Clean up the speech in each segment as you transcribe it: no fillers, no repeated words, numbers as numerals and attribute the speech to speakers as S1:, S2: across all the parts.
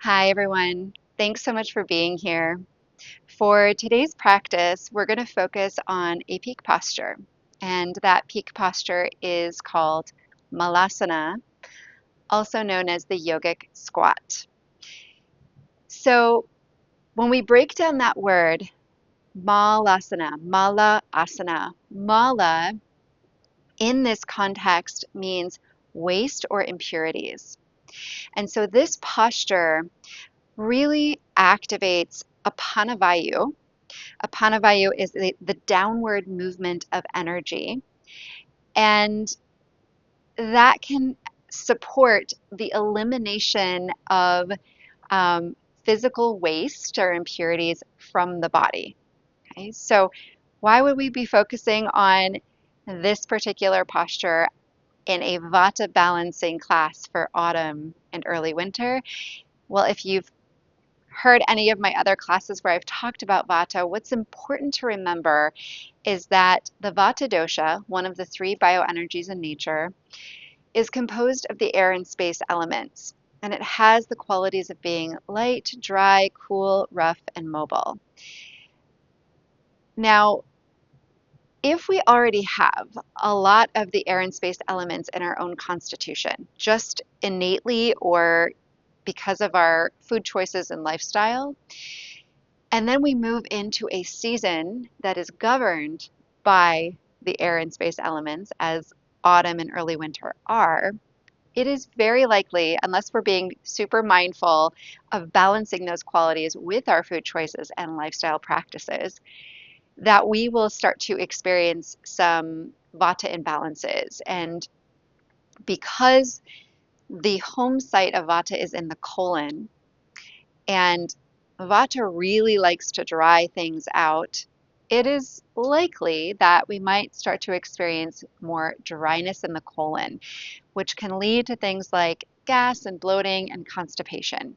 S1: Hi, everyone. Thanks so much for being here. For today's practice, we're going to focus on a peak posture, and that peak posture is called Malasana, also known as the yogic squat. So, when we break down that word, Mala asana, Mala in this context means waste or impurities. And so, this posture really activates apana vayu. Apana vayu is the downward movement of energy, and that can support the elimination of um, physical waste or impurities from the body. Okay, so why would we be focusing on this particular posture in a Vata balancing class for autumn and early winter? Well, if you've heard any of my other classes where I've talked about Vata, what's important to remember is that the Vata dosha, one of the three bioenergies in nature, is composed of the air and space elements, and it has the qualities of being light, dry, cool, rough, and mobile. Now, if we already have a lot of the air and space elements in our own constitution, just innately or because of our food choices and lifestyle, and then we move into a season that is governed by the air and space elements, as autumn and early winter are, it is very likely, unless we're being super mindful of balancing those qualities with our food choices and lifestyle practices, that we will start to experience some vata imbalances. And because the home site of vata is in the colon, and Vata really likes to dry things out, it is likely that we might start to experience more dryness in the colon, which can lead to things like gas and bloating and constipation.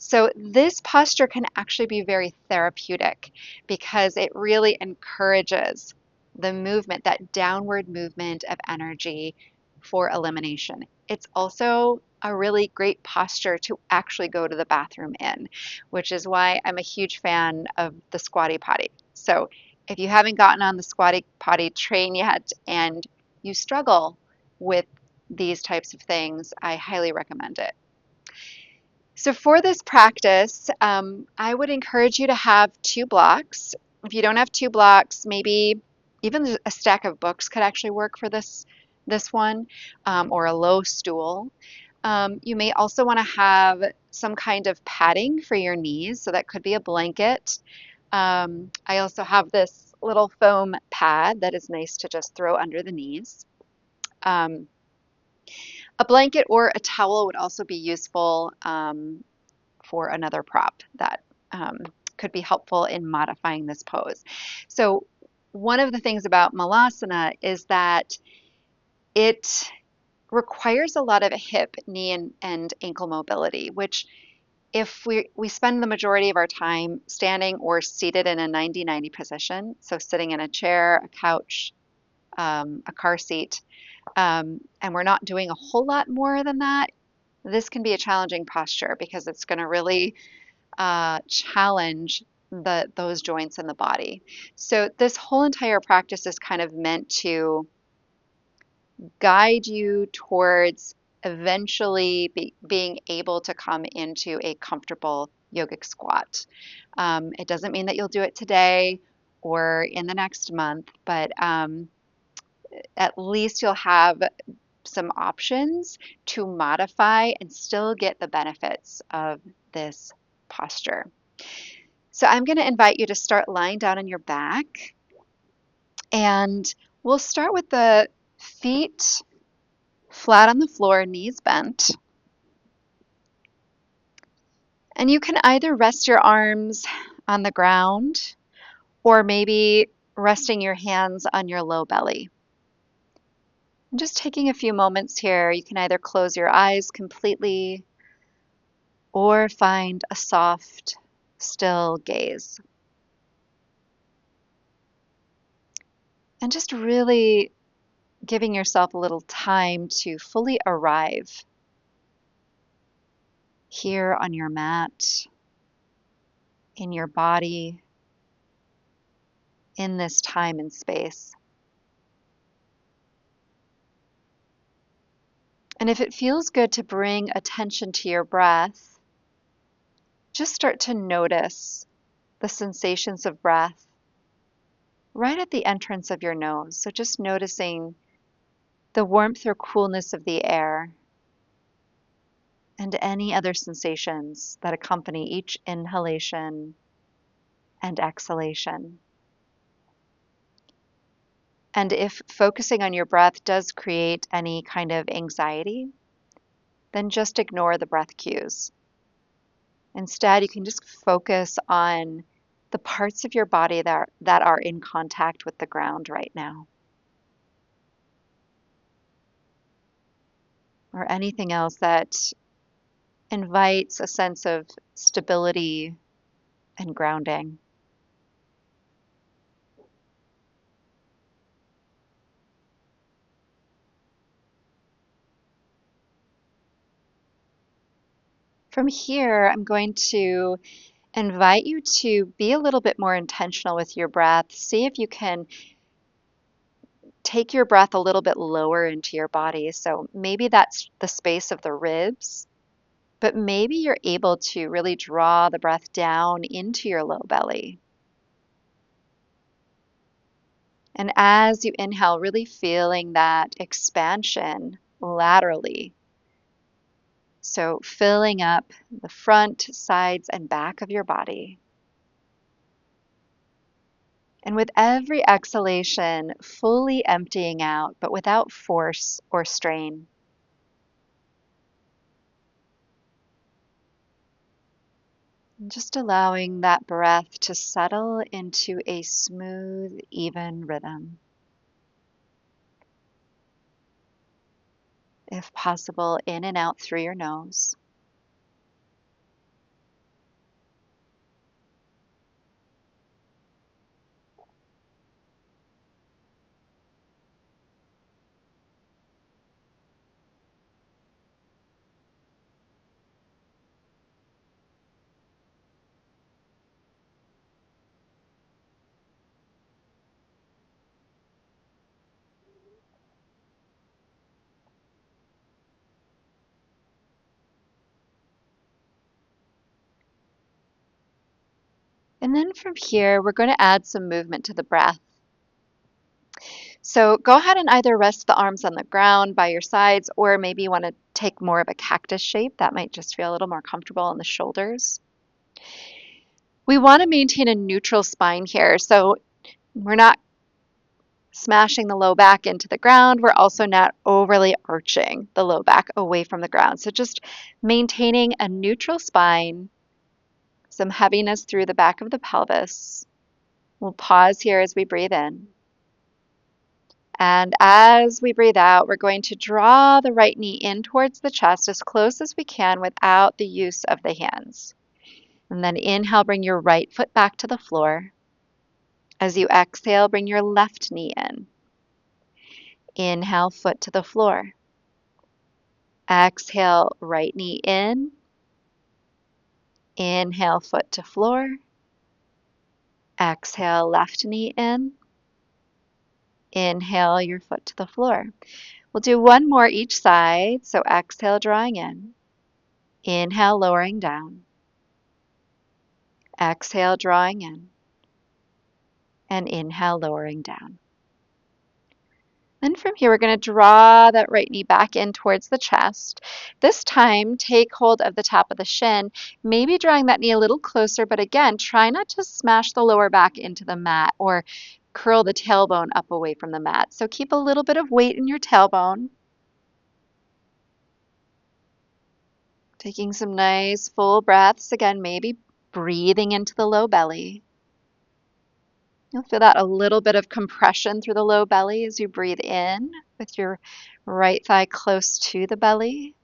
S1: So, this posture can actually be very therapeutic because it really encourages the movement, that downward movement of energy for elimination. It's also a really great posture to actually go to the bathroom in, which is why I'm a huge fan of the squatty potty. So, if you haven't gotten on the squatty potty train yet and you struggle with these types of things, I highly recommend it. So for this practice, I would encourage you to have two blocks. If you don't have two blocks, maybe even a stack of books could actually work for this one, or a low stool. You may also want to have some kind of padding for your knees, so that could be a blanket. I also have this little foam pad that is nice to just throw under the knees. Um, a blanket or a towel would also be useful for another prop that could be helpful in modifying this pose. So one of the things about Malasana is that it requires a lot of hip, knee, and ankle mobility, which if we spend the majority of our time standing or seated in a 90-90 position, so sitting in a chair, a couch, a car seat, and we're not doing a whole lot more than that, this can be a challenging posture because it's going to really challenge those joints in the body. So this whole entire practice is kind of meant to guide you towards eventually being able to come into a comfortable yogic squat. It doesn't mean that you'll do it today or in the next month, but at least you'll have some options to modify and still get the benefits of this posture. So I'm going to invite you to start lying down on your back, and we'll start with the feet flat on the floor, knees bent. And you can either rest your arms on the ground or maybe resting your hands on your low belly. I'm just taking a few moments here. You can either close your eyes completely or find a soft, still gaze. And just really giving yourself a little time to fully arrive here on your mat, in your body, in this time and space. And if it feels good to bring attention to your breath, just start to notice the sensations of breath right at the entrance of your nose. So just noticing the warmth or coolness of the air and any other sensations that accompany each inhalation and exhalation. And if focusing on your breath does create any kind of anxiety, then just ignore the breath cues. Instead, you can just focus on the parts of your body that are in contact with the ground right now, or anything else that invites a sense of stability and grounding. From here, I'm going to invite you to be a little bit more intentional with your breath. See if you can take your breath a little bit lower into your body. So maybe that's the space of the ribs, but maybe you're able to really draw the breath down into your low belly. And as you inhale, really feeling that expansion laterally. So filling up the front, sides, and back of your body. And with every exhalation, fully emptying out, but without force or strain. And just allowing that breath to settle into a smooth, even rhythm. If possible, in and out through your nose. And then from here, we're going to add some movement to the breath. So go ahead and either rest the arms on the ground by your sides, or maybe you want to take more of a cactus shape. That might just feel a little more comfortable on the shoulders. We want to maintain a neutral spine here. So we're not smashing the low back into the ground. We're also not overly arching the low back away from the ground. So just maintaining a neutral spine, some heaviness through the back of the pelvis. We'll pause here as we breathe in. And as we breathe out, we're going to draw the right knee in towards the chest as close as we can without the use of the hands. And then inhale, bring your right foot back to the floor. As you exhale, bring your left knee in. Inhale, foot to the floor. Exhale, right knee in. Inhale, foot to floor. Exhale, left knee in. Inhale, your foot to the floor. We'll do one more each side. So exhale, drawing in. Inhale, lowering down. Exhale, drawing in. And inhale, lowering down. Then from here, we're going to draw that right knee back in towards the chest. This time, take hold of the top of the shin, maybe drawing that knee a little closer, but again, try not to smash the lower back into the mat or curl the tailbone up away from the mat. So keep a little bit of weight in your tailbone. Taking some nice full breaths. Again, maybe breathing into the low belly. You'll feel that a little bit of compression through the low belly as you breathe in with your right thigh close to the belly.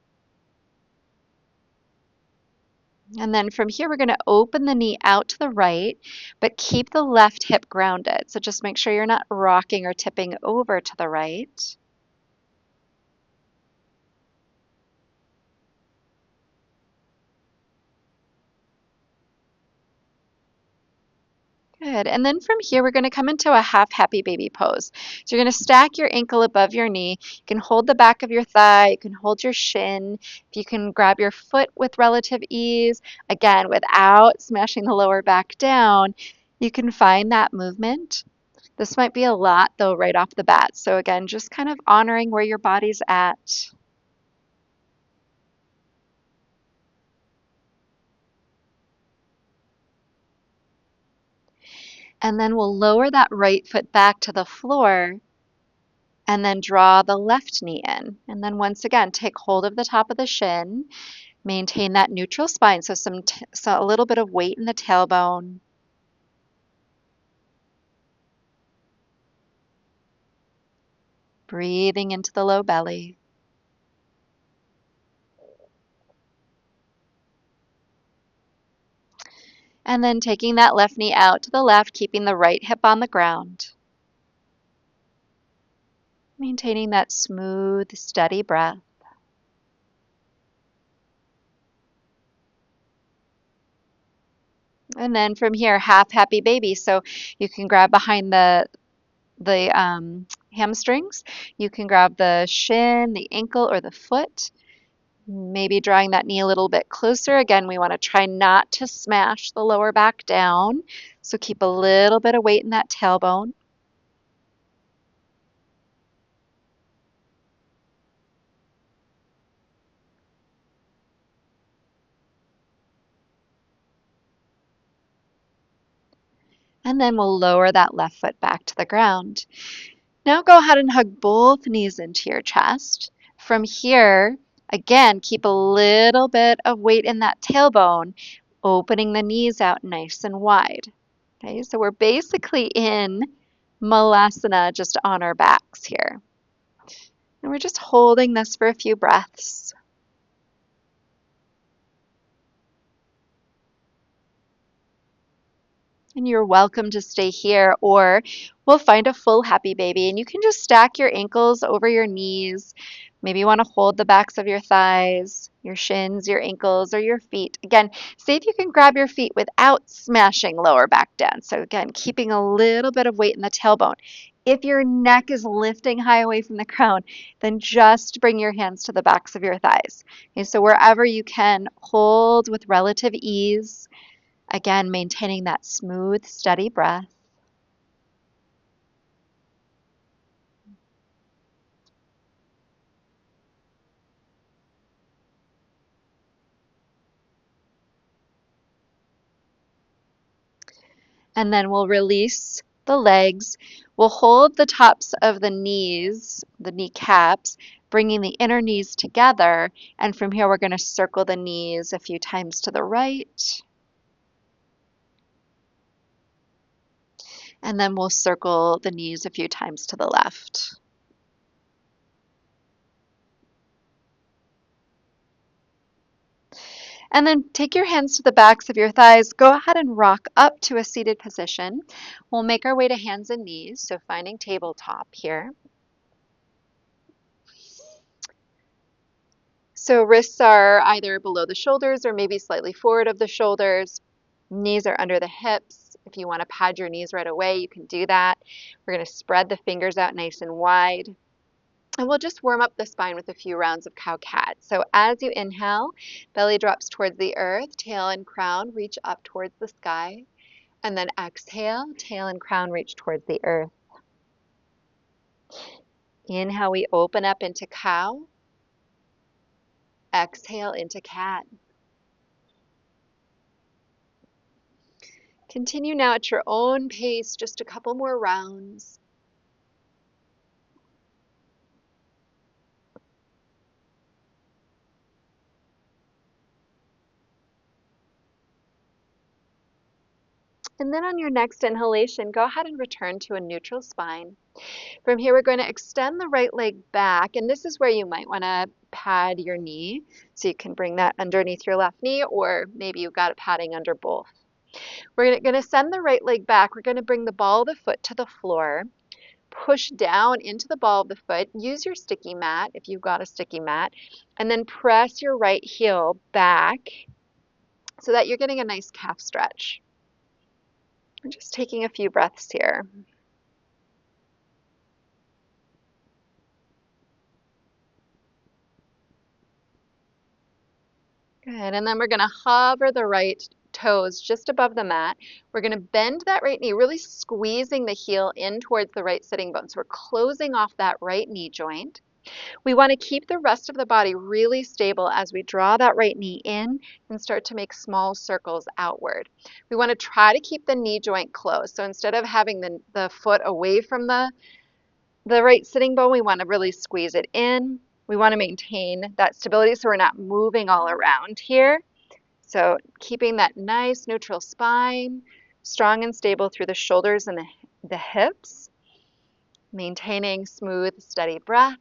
S1: And then from here, we're going to open the knee out to the right, but keep the left hip grounded. So just make sure you're not rocking or tipping over to the right. Good. And then from here, we're going to come into a half happy baby pose. So you're going to stack your ankle above your knee. You can hold the back of your thigh. You can hold your shin. If you can grab your foot with relative ease, again, without smashing the lower back down, you can find that movement. This might be a lot, though, right off the bat. So again, just kind of honoring where your body's at. And then we'll lower that right foot back to the floor and then draw the left knee in. And then once again, take hold of the top of the shin, maintain that neutral spine. So a little bit of weight in the tailbone. Breathing into the low belly. And then taking that left knee out to the left, keeping the right hip on the ground. Maintaining that smooth, steady breath. And then from here, half happy baby. So you can grab behind the hamstrings. You can grab the shin, the ankle, or the foot. Maybe drawing that knee a little bit closer. Again, we want to try not to smash the lower back down. So keep a little bit of weight in that tailbone. And then we'll lower that left foot back to the ground. Now go ahead and hug both knees into your chest. From here, again, keep a little bit of weight in that tailbone, opening the knees out nice and wide. Okay, so we're basically in Malasana just on our backs here. And we're just holding this for a few breaths. And you're welcome to stay here, or we'll find a full happy baby. And you can just stack your ankles over your knees. Maybe you want to hold the backs of your thighs, your shins, your ankles, or your feet. Again, see if you can grab your feet without smashing lower back down. So again, keeping a little bit of weight in the tailbone. If your neck is lifting high away from the ground, then just bring your hands to the backs of your thighs. Okay, so wherever you can, hold with relative ease. Again, maintaining that smooth, steady breath. And then we'll release the legs. We'll hold the tops of the knees, the kneecaps, bringing the inner knees together. And from here, we're going to circle the knees a few times to the right. And then we'll circle the knees a few times to the left. And then take your hands to the backs of your thighs. Go ahead and rock up to a seated position. We'll make our way to hands and knees, so finding tabletop here. So wrists are either below the shoulders or maybe slightly forward of the shoulders. Knees are under the hips. If you want to pad your knees right away, you can do that. We're going to spread the fingers out nice and wide. And we'll just warm up the spine with a few rounds of cow-cat. So as you inhale, belly drops towards the earth, tail and crown reach up towards the sky. And then exhale, tail and crown reach towards the earth. Inhale, we open up into cow. Exhale into cat. Continue now at your own pace, just a couple more rounds. And then on your next inhalation, go ahead and return to a neutral spine. From here, we're going to extend the right leg back, and this is where you might want to pad your knee. So you can bring that underneath your left knee, or maybe you've got a padding under both. We're going to send the right leg back. We're going to bring the ball of the foot to the floor. Push down into the ball of the foot. Use your sticky mat if you've got a sticky mat. And then press your right heel back so that you're getting a nice calf stretch. We're just taking a few breaths here. Good. And then we're going to hover the right toes just above the mat. We're going to bend that right knee, really squeezing the heel in towards the right sitting bone. So we're closing off that right knee joint. We want to keep the rest of the body really stable as we draw that right knee in and start to make small circles outward. We want to try to keep the knee joint closed. So instead of having the foot away from the right sitting bone, we want to really squeeze it in. We want to maintain that stability so we're not moving all around here. So keeping that nice neutral spine, strong and stable through the shoulders and the hips, maintaining smooth, steady breath.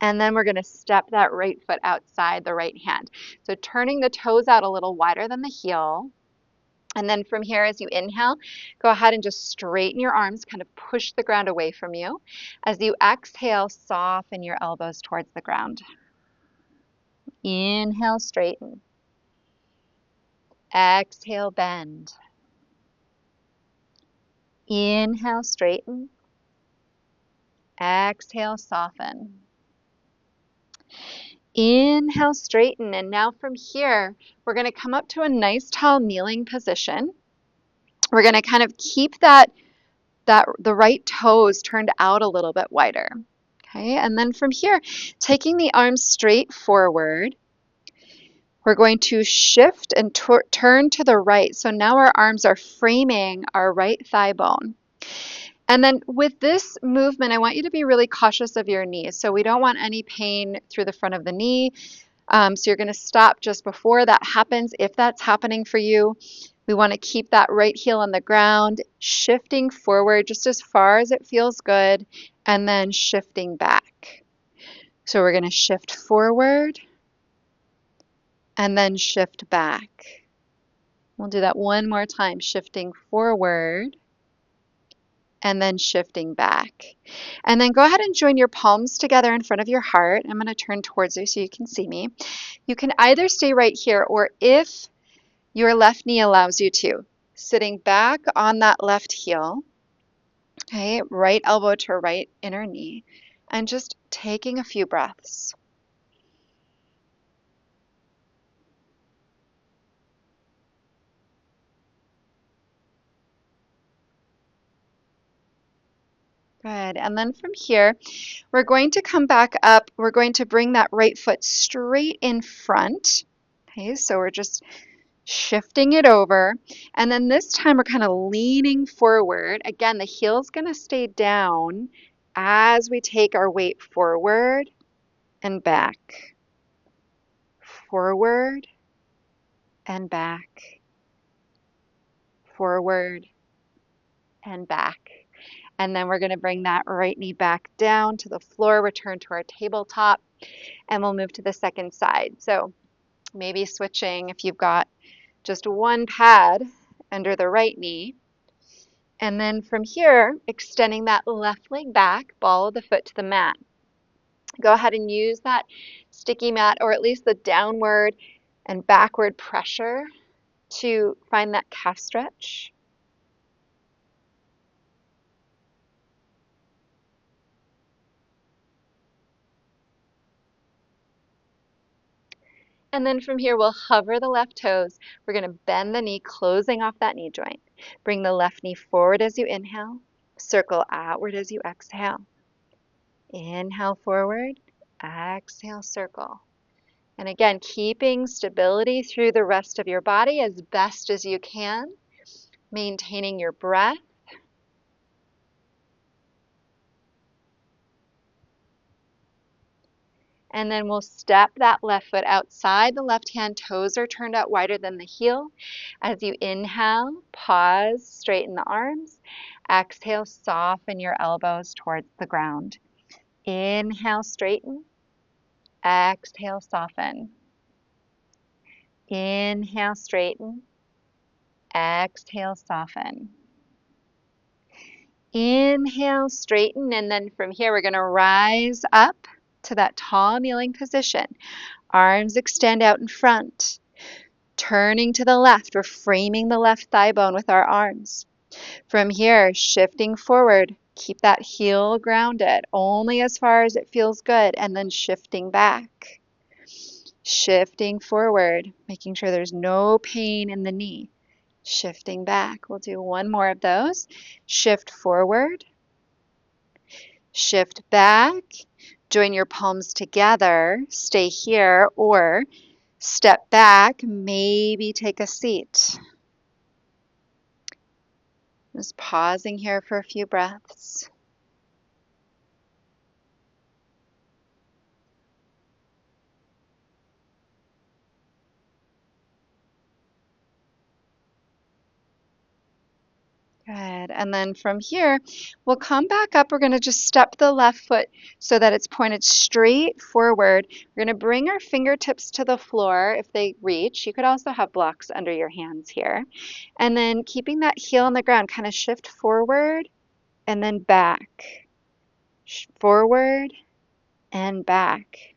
S1: And then we're going to step that right foot outside the right hand. So turning the toes out a little wider than the heel. And then from here, as you inhale, go ahead and just straighten your arms, kind of push the ground away from you. As you exhale, soften your elbows towards the ground. Inhale, straighten. Exhale, bend. Inhale, straighten. Exhale, soften. Inhale, straighten. And now from here, we're going to come up to a nice tall kneeling position. We're going to kind of keep the right toes turned out a little bit wider. Okay, and then from here, taking the arms straight forward, we're going to shift and turn to the right. So now our arms are framing our right thigh bone. And then with this movement, I want you to be really cautious of your knees. So we don't want any pain through the front of the knee. So you're going to stop just before that happens. If that's happening for you, we want to keep that right heel on the ground, shifting forward just as far as it feels good, and then shifting back. So we're going to shift forward and then shift back. We'll do that one more time, shifting forward and then shifting back. And then go ahead and join your palms together in front of your heart. I'm going to turn towards you so you can see me. You can either stay right here, or if your left knee allows you to, sitting back on that left heel, okay, right elbow to right inner knee, and just taking a few breaths. Good. And then from here, we're going to come back up. We're going to bring that right foot straight in front. Okay, so we're just shifting it over. And then this time we're kind of leaning forward. Again, the heel's going to stay down as we take our weight forward and back. Forward and back. Forward and back. And then we're going to bring that right knee back down to the floor, return to our tabletop, and we'll move to the second side. So maybe switching if you've got just one pad under the right knee. And then from here, extending that left leg back, ball of the foot to the mat. Go ahead and use that sticky mat, or at least the downward and backward pressure, to find that calf stretch. And then from here, we'll hover the left toes. We're going to bend the knee, closing off that knee joint. Bring the left knee forward as you inhale. Circle outward as you exhale. Inhale forward. Exhale, circle. And again, keeping stability through the rest of your body as best as you can. Maintaining your breath. And then we'll step that left foot outside the left hand. Toes are turned out wider than the heel. As you inhale, pause, straighten the arms. Exhale, soften your elbows towards the ground. Inhale, straighten. Exhale, soften. Inhale, straighten. Exhale, soften. Inhale, straighten, and then from here we're going to rise up to that tall kneeling position. Arms extend out in front. Turning to the left, we're framing the left thigh bone with our arms. From here, shifting forward, keep that heel grounded only as far as it feels good, and then shifting back. Shifting forward, making sure there's no pain in the knee. Shifting back. We'll do one more of those. Shift forward, shift back. Join your palms together. Stay here or step back, maybe take a seat. Just pausing here for a few breaths. Good. And then from here, we'll come back up. We're going to just step the left foot so that it's pointed straight forward. We're going to bring our fingertips to the floor if they reach. You could also have blocks under your hands here. And then keeping that heel on the ground, kind of shift forward and then back. Forward and back.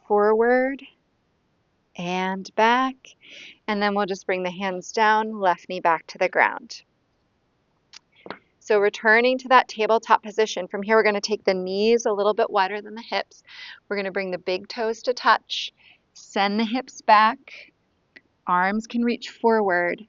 S1: Forward and back. And then we'll just bring the hands down, left knee back to the ground. So returning to that tabletop position, from here we're going to take the knees a little bit wider than the hips. We're going to bring the big toes to touch, send the hips back, arms can reach forward,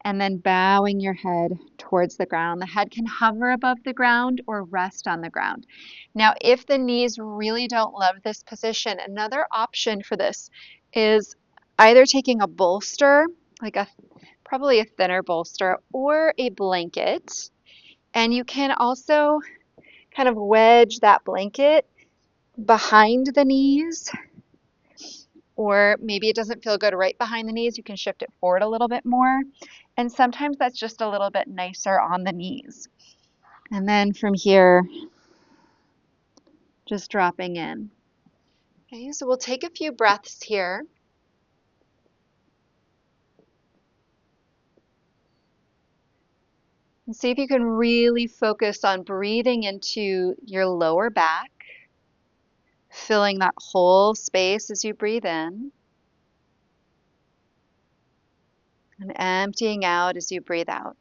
S1: and then bowing your head towards the ground. The head can hover above the ground or rest on the ground. Now, if the knees really don't love this position, another option for this is either taking a bolster, probably a thinner bolster, or a blanket. And you can also kind of wedge that blanket behind the knees, or maybe it doesn't feel good right behind the knees. You can shift it forward a little bit more. And sometimes that's just a little bit nicer on the knees. And then from here, just dropping in. Okay, so we'll take a few breaths here. And see if you can really focus on breathing into your lower back, filling that whole space as you breathe in, and emptying out as you breathe out.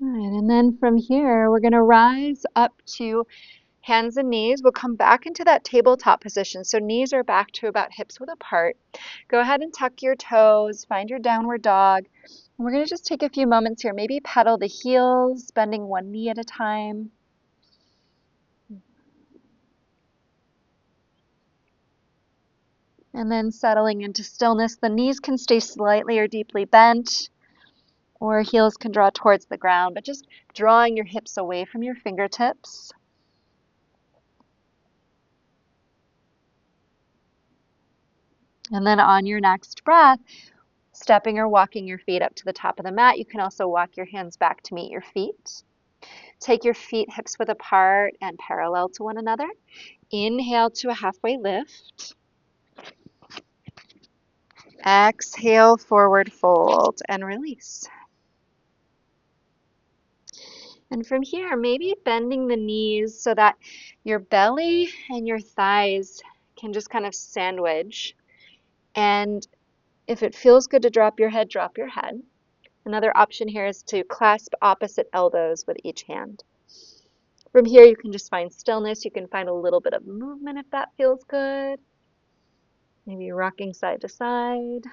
S1: All right, and then from here, we're going to rise up to hands and knees. We'll come back into that tabletop position. So knees are back to about hips width apart. Go ahead and tuck your toes, find your downward dog. And we're going to just take a few moments here. Maybe pedal the heels, bending one knee at a time. And then settling into stillness. The knees can stay slightly or deeply bent, or heels can draw towards the ground, but just drawing your hips away from your fingertips. And then on your next breath, stepping or walking your feet up to the top of the mat. You can also walk your hands back to meet your feet. Take your feet hips width apart and parallel to one another. Inhale to a halfway lift. Exhale, forward fold, and release. And from here, maybe bending the knees so that your belly and your thighs can just kind of sandwich. And if it feels good to drop your head, drop your head. Another option here is to clasp opposite elbows with each hand. From here, you can just find stillness. You can find a little bit of movement if that feels good. Maybe rocking side to side.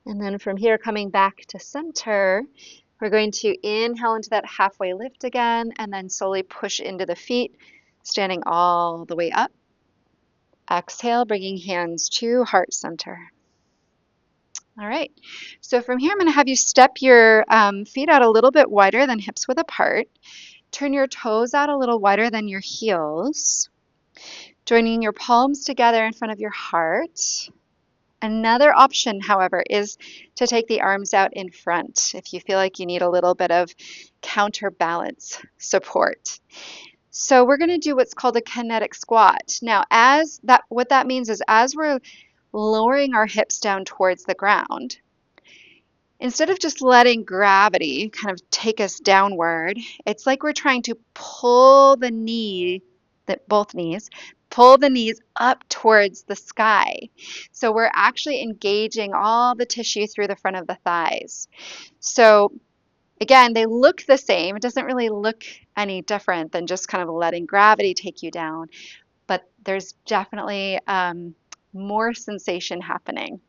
S1: And then from here, coming back to center, we're going to inhale into that halfway lift again, and then slowly push into the feet, standing all the way up. Exhale, bringing hands to heart center. All right, so from here, I'm going to have you step your feet out a little bit wider than hips width apart. Turn your toes out a little wider than your heels. Joining your palms together in front of your heart. Another option, however, is to take the arms out in front if you feel like you need a little bit of counterbalance support. So we're going to do what's called a kinetic squat. Now, what that means is as we're lowering our hips down towards the ground. Instead of just letting gravity kind of take us downward, it's like we're trying to pull the knee, both knees, pull the knees up towards the sky. So we're actually engaging all the tissue through the front of the thighs. So again, they look the same. It doesn't really look any different than just kind of letting gravity take you down, but there's definitely more sensation happening.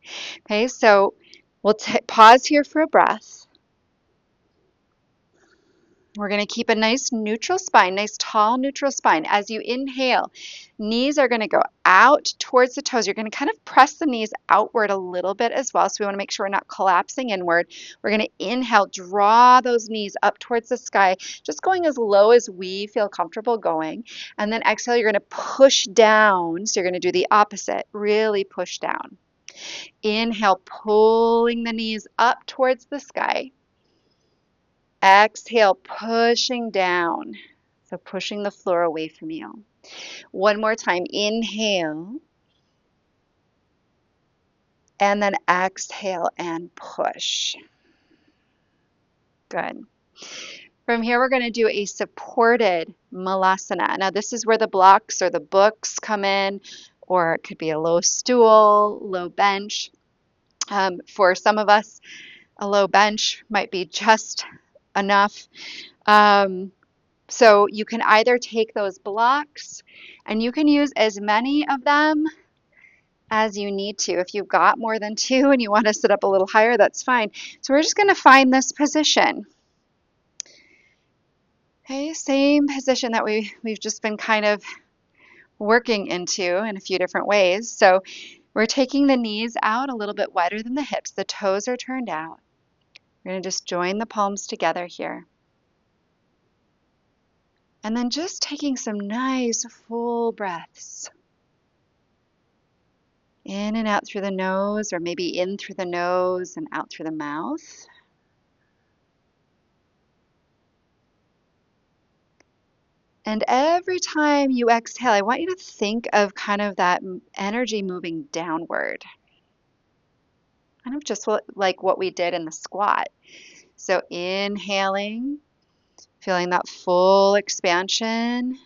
S1: Okay, so we'll pause here for a breath. We're going to keep a nice neutral spine, nice tall neutral spine. As you inhale, knees are going to go out towards the toes. You're going to kind of press the knees outward a little bit as well. So we want to make sure we're not collapsing inward. We're going to inhale, draw those knees up towards the sky, just going as low as we feel comfortable going. And then exhale, you're going to push down. So you're going to do the opposite, really push down. Inhale, pulling the knees up towards the sky. Exhale, pushing down. So pushing the floor away from you. One more time. Inhale. And then exhale and push. Good. From here, we're going to do a supported Malasana. Now, this is where the blocks or the books come in, or it could be a low stool, low bench. For some of us, a low bench might be just enough. So you can either take those blocks and you can use as many of them as you need to. If you've got more than two and you want to sit up a little higher, that's fine. So we're just going to find this position. Okay, same position that we've just been kind of working into in a few different ways. So we're taking the knees out a little bit wider than the hips. The toes are turned out. We're going to just join the palms together here. And then just taking some nice full breaths. In and out through the nose, or maybe in through the nose and out through the mouth. And every time you exhale, I want you to think of kind of that energy moving downward. Kind of just like what we did in the squat. So inhaling, feeling that full expansion.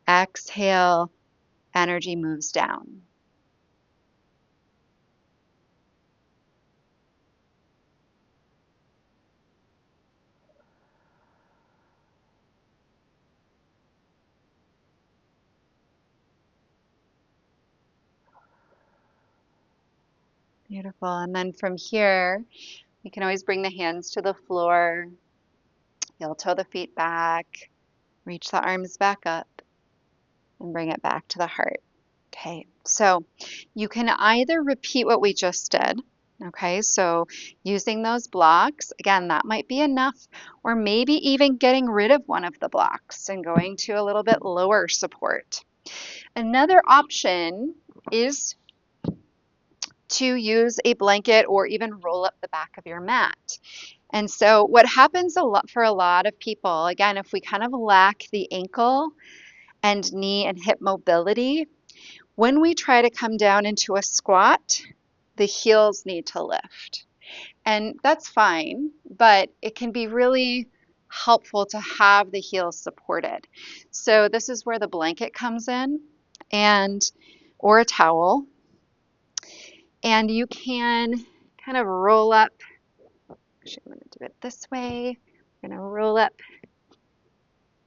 S1: Exhale, energy moves down. Beautiful. And then from here, you can always bring the hands to the floor. Heel toe the feet back. Reach the arms back up and bring it back to the heart. Okay, so you can either repeat what we just did. Okay, so using those blocks, again, that might be enough, or maybe even getting rid of one of the blocks and going to a little bit lower support. Another option is to use a blanket or even roll up the back of your mat. And so what happens a lot for a lot of people, again, if we kind of lack the ankle and knee and hip mobility, when we try to come down into a squat, the heels need to lift. And that's fine, but it can be really helpful to have the heels supported. So this is where the blanket comes in, and or a towel. And you can kind of roll up. Actually, I'm going to do it this way. I'm going to roll up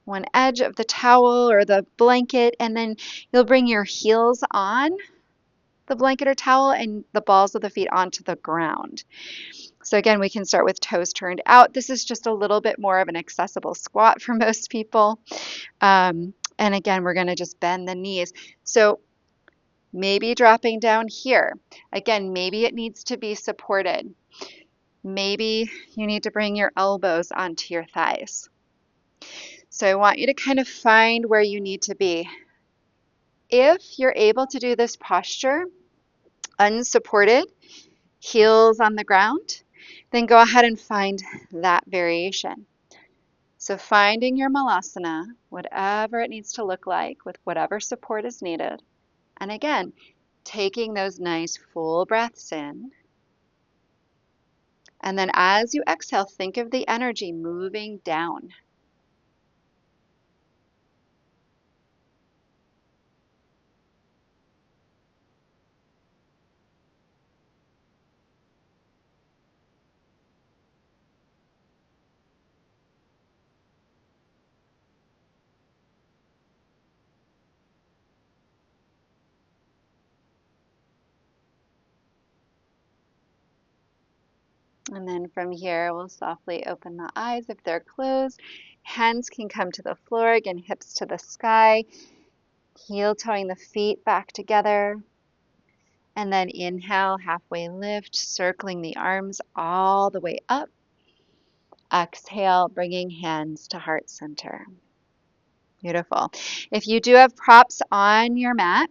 S1: one edge of the towel or the blanket, and then you'll bring your heels on the blanket or towel and the balls of the feet onto the ground. So again, we can start with toes turned out. This is just a little bit more of an accessible squat for most people. And again, we're going to just bend the knees. So maybe dropping down here. Again, maybe it needs to be supported. Maybe you need to bring your elbows onto your thighs. So I want you to kind of find where you need to be. If you're able to do this posture unsupported, heels on the ground, then go ahead and find that variation. So finding your Malasana, whatever it needs to look like, with whatever support is needed. And again, Taking those nice full breaths in. And then as you exhale, think of the energy moving down. And then from here, we'll softly open the eyes if they're closed. Hands can come to the floor, again, hips to the sky. Heel toeing the feet back together. And then inhale, halfway lift, circling the arms all the way up. Exhale, bringing hands to heart center. Beautiful. If you do have props on your mat,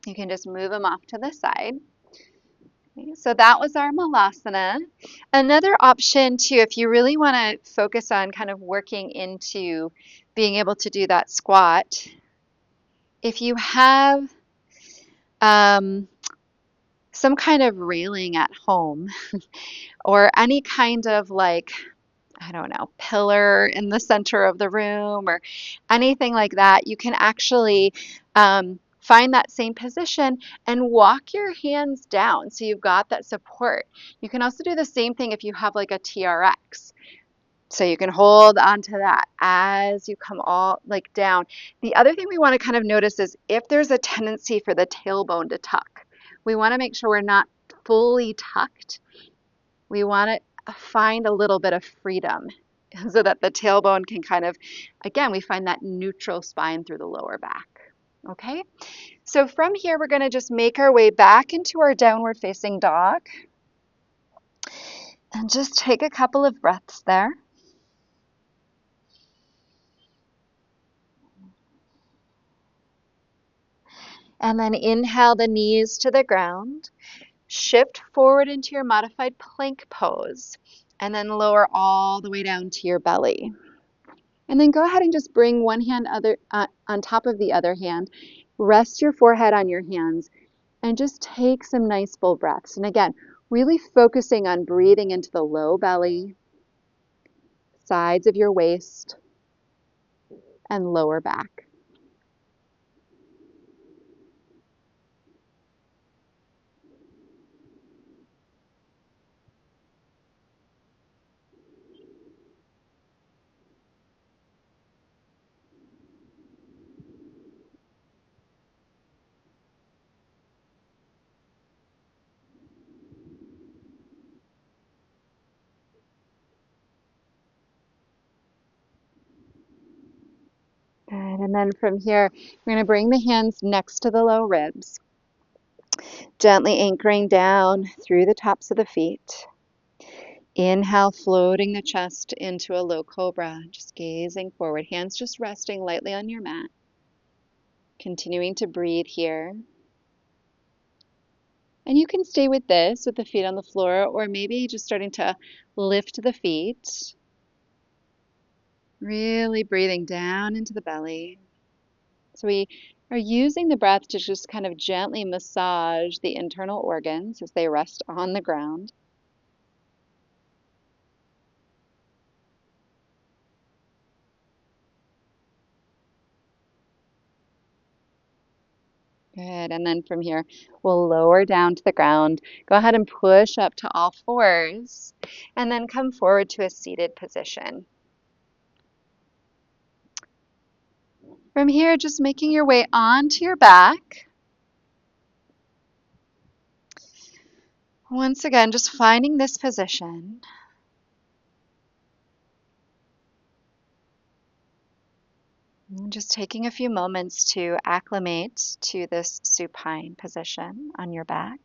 S1: you can just move them off to the side. Okay, so that was our Malasana. Another option too, if you really want to focus on kind of working into being able to do that squat, if you have some kind of railing at home or any kind of like, I don't know, pillar in the center of the room or anything like that, you can actually find that same position and walk your hands down so you've got that support. You can also do the same thing if you have like a TRX. So you can hold onto that as you come all like down. The other thing we want to kind of notice is if there's a tendency for the tailbone to tuck, we want to make sure we're not fully tucked. We want to find a little bit of freedom so that the tailbone can kind of, again, we find that neutral spine through the lower back. Okay, so from here, we're going to just make our way back into our downward facing dog and just take a couple of breaths there. And then inhale the knees to the ground. Shift forward into your modified plank pose. And then lower all the way down to your belly. And then go ahead and just bring one hand on top of the other hand. Rest your forehead on your hands. And just take some nice full breaths. And again, really focusing on breathing into the low belly, sides of your waist, and lower back. Good. And then from here, we're going to bring the hands next to the low ribs, gently anchoring down through the tops of the feet. Inhale, floating the chest into a low cobra, just gazing forward, hands just resting lightly on your mat. Continuing to breathe here. And you can stay with this, with the feet on the floor, or maybe just starting to lift the feet. Really breathing down into the belly. So we are using the breath to just kind of gently massage the internal organs as they rest on the ground. Good. And then from here, we'll lower down to the ground. Go ahead and push up to all fours and then come forward to a seated position. From here, just making your way onto your back. Once again, just finding this position. And just taking a few moments to acclimate to this supine position on your back.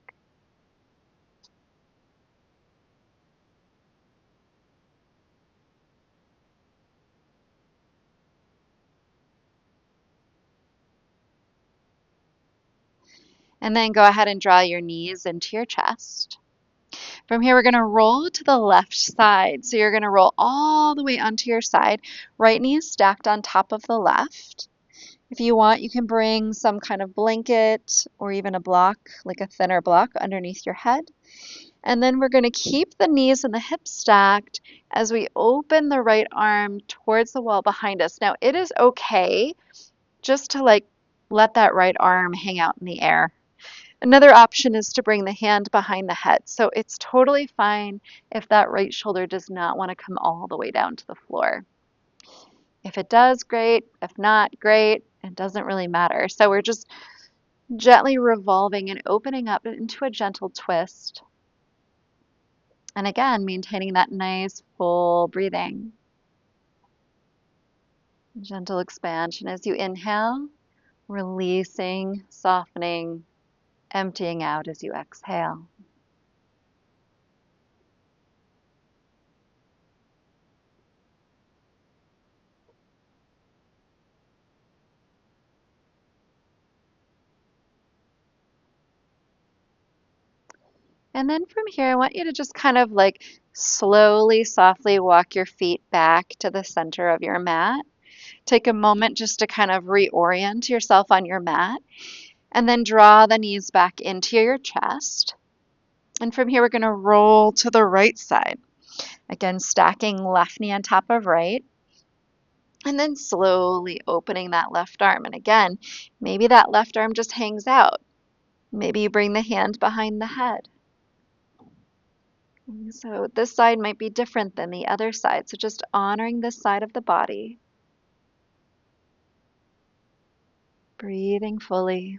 S1: And then go ahead and draw your knees into your chest. From here, we're going to roll to the left side. So you're going to roll all the way onto your side. Right knee is stacked on top of the left. If you want, you can bring some kind of blanket or even a block, like a thinner block, underneath your head. And then we're going to keep the knees and the hips stacked as we open the right arm towards the wall behind us. Now, it is okay just to let that right arm hang out in the air. Another option is to bring the hand behind the head. So it's totally fine if that right shoulder does not want to come all the way down to the floor. If it does, great. If not, great. It doesn't really matter. So we're just gently revolving and opening up into a gentle twist. And again, maintaining that nice full breathing. Gentle expansion as you inhale, releasing, softening, emptying out as you exhale. And then from here, I want you to just kind of slowly, softly walk your feet back to the center of your mat. Take a moment just to kind of reorient yourself on your mat, and then draw the knees back into your chest. And from here, we're going to roll to the right side. Again, stacking left knee on top of right. And then slowly opening that left arm. And again, maybe that left arm just hangs out. Maybe you bring the hand behind the head. So this side might be different than the other side. So just honoring this side of the body. Breathing fully.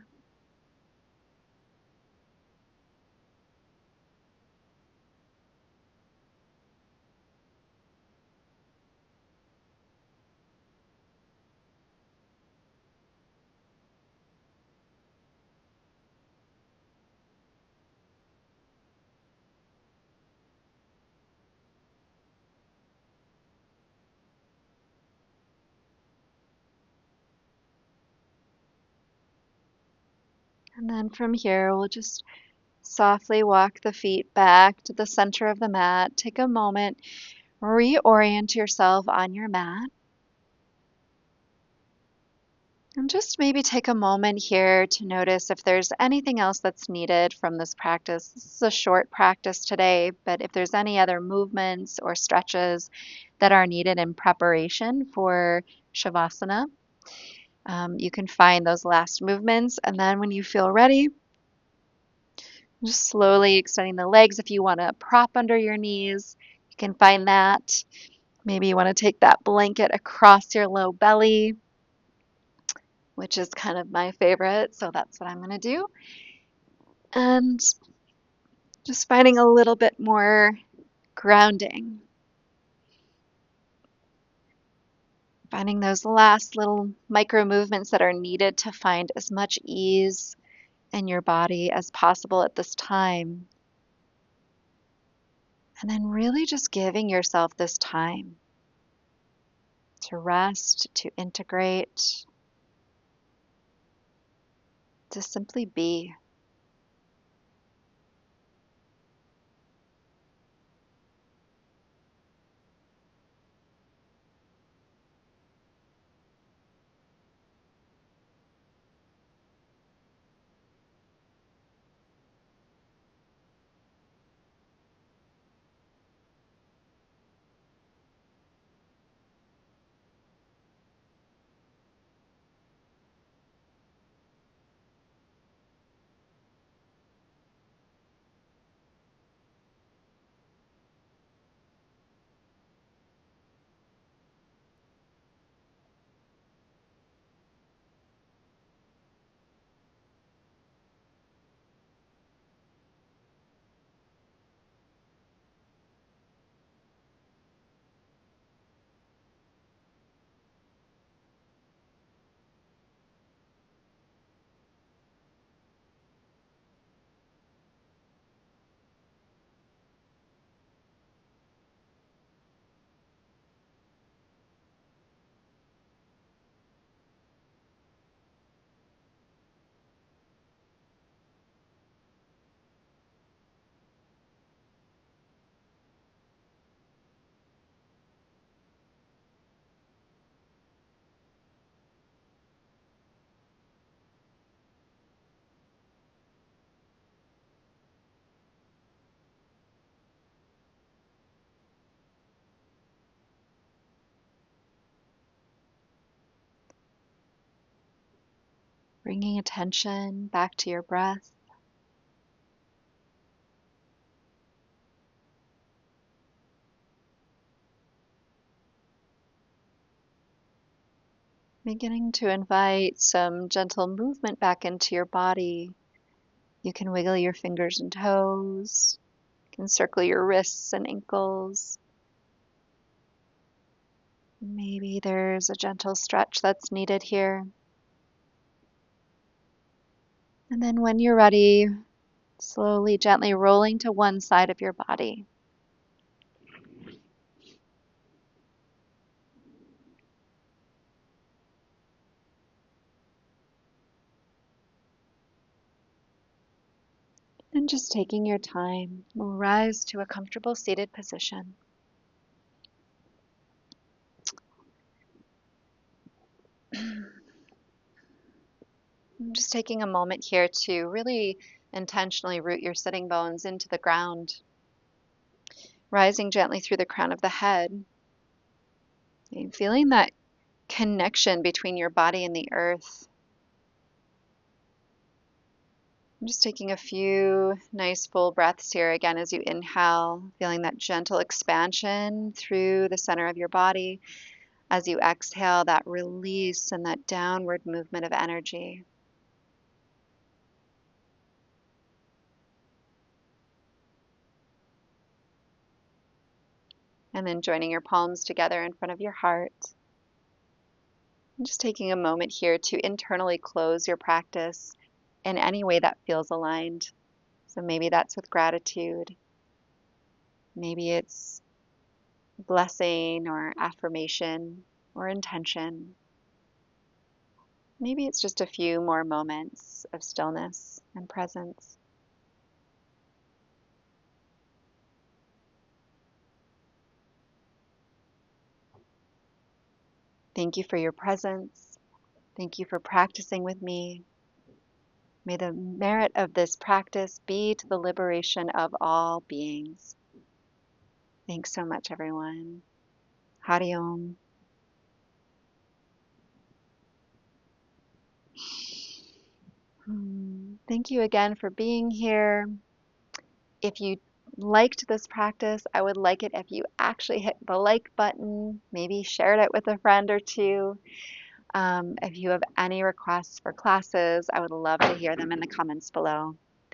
S1: And then from here, we'll just softly walk the feet back to the center of the mat. Take a moment, reorient yourself on your mat. And just maybe take a moment here to notice if there's anything else that's needed from this practice. This is a short practice today, but if there's any other movements or stretches that are needed in preparation for Shavasana, you can find those last movements. And then when you feel ready, just slowly extending the legs. If you want a prop under your knees, you can find that. Maybe you want to take that blanket across your low belly, which is kind of my favorite. So that's what I'm going to do. And just finding a little bit more grounding. Finding those last little micro movements that are needed to find as much ease in your body as possible at this time. And then really just giving yourself this time to rest, to integrate, to simply be. Bringing attention back to your breath. Beginning to invite some gentle movement back into your body. You can wiggle your fingers and toes. You can circle your wrists and ankles. Maybe there's a gentle stretch that's needed here. And then when you're ready, slowly, gently rolling to one side of your body. And just taking your time, we'll rise to a comfortable seated position. I'm just taking a moment here to really intentionally root your sitting bones into the ground, rising gently through the crown of the head, and feeling that connection between your body and the earth. I'm just taking a few nice full breaths here again as you inhale, feeling that gentle expansion through the center of your body. As you exhale, that release and that downward movement of energy. And then joining your palms together in front of your heart. And just taking a moment here to internally close your practice in any way that feels aligned. So maybe that's with gratitude. Maybe it's blessing or affirmation or intention. Maybe it's just a few more moments of stillness and presence. Thank you for your presence. Thank you for practicing with me. May the merit of this practice be to the liberation of all beings. Thanks so much, everyone. Hari Om. Thank you again for being here. If you liked this practice, I would like it if you actually hit the like button, maybe shared it with a friend or two. If you have any requests for classes, I would love to hear them in the comments below.